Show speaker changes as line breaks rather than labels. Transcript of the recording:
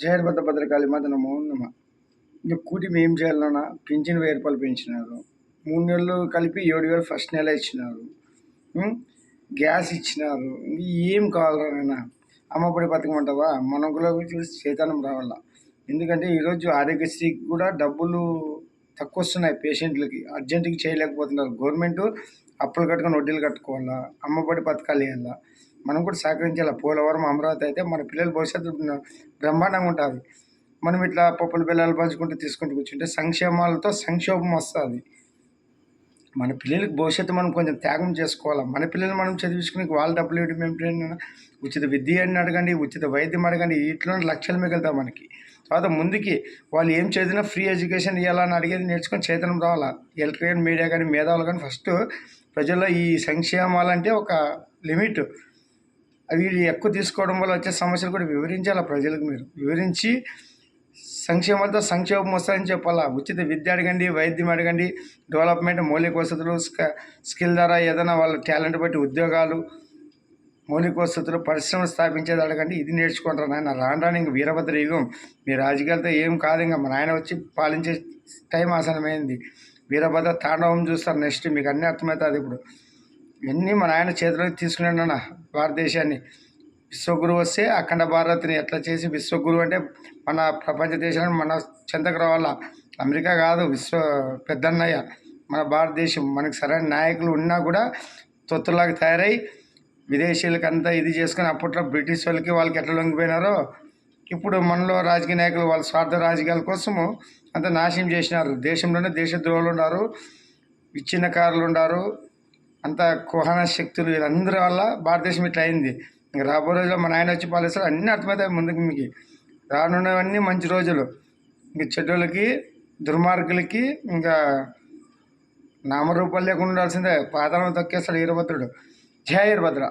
జయర్భద్ర భద్రకాళి మాత నమో నమ. ఇంక కూటిమి ఏం చేయాలన్నా పింఛన్ 1000 రూపాయలు పెంచినారు. 3 నెలలు కలిపి 7,000 ఫస్ట్ నెల ఇచ్చినారు. గ్యాస్ ఇచ్చినారు. ఇంక ఏం కావాలరా నాయన? అమ్మఒడి పథకం అంటావా? మనం కూడా చూసి చైతన్యం రావాల. ఎందుకంటే ఈరోజు ఆరోగ్యశ్రీకి కూడా డబ్బులు తక్కువ వస్తున్నాయి పేషెంట్లకి. అర్జెంటుకి చేయలేకపోతున్నారు. గవర్నమెంట్ అప్పులు కట్టుకొని వడ్డీలు కట్టుకోవాలా. అమ్మఒడి పథకాలు వేయాలా. మనం కూడా సహకరించాలి. పోలవరం, అమరావతి అయితే మన పిల్లల భవిష్యత్తు బ్రహ్మాండంగా ఉంటుంది. మనం ఇట్లా పప్పులు బెల్లాలు పంచుకుంటూ తీసుకుంటూ కూర్చుంటే సంక్షేమాలతో సంక్షోభం వస్తుంది. మన పిల్లలకి భవిష్యత్తు మనం కొంచెం త్యాగం చేసుకోవాలి. మన పిల్లలు మనం చదివించుకుని వాళ్ళ డబ్బులు ఇవ్వడం ఏమిటైనా ఉచిత విద్య అని అడగండి, ఉచిత వైద్యం అడగండి, వీటిలో లక్షలు మిగులుతాయి మనకి. తర్వాత ముందుకి వాళ్ళు ఏం చదివినా ఫ్రీ ఎడ్యుకేషన్ ఇవ్వాలని అడిగేది నేర్చుకొని చైతన్యం రావాలా. ఎలక్ట్రానిక్ మీడియా కానీ మేధావులు కానీ ఫస్ట్ ప్రజల్లో ఈ సంక్షేమాలంటే ఒక లిమిట్, అవి ఎక్కువ తీసుకోవడం వల్ల వచ్చే సమస్యలు కూడా వివరించాలా ప్రజలకు. మీరు వివరించి సంక్షేమాలతో సంక్షేమం వస్తుందని చెప్పాలా. ఉచిత విద్య అడగండి, వైద్యం అడగండి, డెవలప్మెంట్, మౌలిక వసతులు, స్కిల్ ద్వారా ఏదైనా వాళ్ళ టాలెంట్ బట్టి ఉద్యోగాలు, మౌలిక వసతులు, పరిశ్రమలు స్థాపించేది అడగండి. ఇది నేర్చుకుంటారు నాయన. రాను ఇంక వీరభద్ర యుగం. మీ రాజకీయాలతో ఏం కాదు. ఇంకా మా నాయన వచ్చి పాలించే టైం ఆసనమైంది. వీరభద్ర తాండవం చూస్తారు నెక్స్ట్. మీకు అన్నీ అర్థమవుతుంది. ఇప్పుడు ఇవన్నీ మన ఆయన చేతిలోకి తీసుకున్నాడు అన్న భారతదేశాన్ని. విశ్వగురువు వస్తే అఖండ భారత్ని ఎట్లా చేసి, విశ్వగురువు అంటే మన ప్రపంచ దేశాలను మన చెంతకు రావాలా. అమెరికా కాదు, విశ్వ పెద్దన్నయ్య మన భారతదేశం. మనకు సరైన నాయకులు ఉన్నా కూడా తొత్తులాగా తయారై విదేశీయులకి అంతా ఇది చేసుకొని అప్పట్లో బ్రిటిష్ వాళ్ళకి ఎట్లా లొంగిపోయినారో ఇప్పుడు మనలో రాజకీయ నాయకులు వాళ్ళ స్వార్థ రాజకీయాల కోసము అంత నాశనం చేసినారు. దేశంలోనే దేశద్రోహులు ఉన్నారు, విచ్ఛిన్నకారులు ఉన్నారు, అంత కుహన శక్తులు, వీళ్ళందరి వల్ల భారతదేశం ఇట్లా అయింది. ఇంకా రాబో రోజుల్లో మన ఆయన వచ్చి పాలిస్తారు. అన్నీ అర్థమవుతాయి ముందుకు. మీకు రానున్నవన్నీ మంచి రోజులు. ఇంక చెడ్డోళ్ళకి, దుర్మార్గులకి ఇంకా నామరూపాలు లేకుండా ఉండాల్సిందే. పాతాళం తొక్కేస్తాడు వీరభద్రుడు. జయ వీరభద్ర.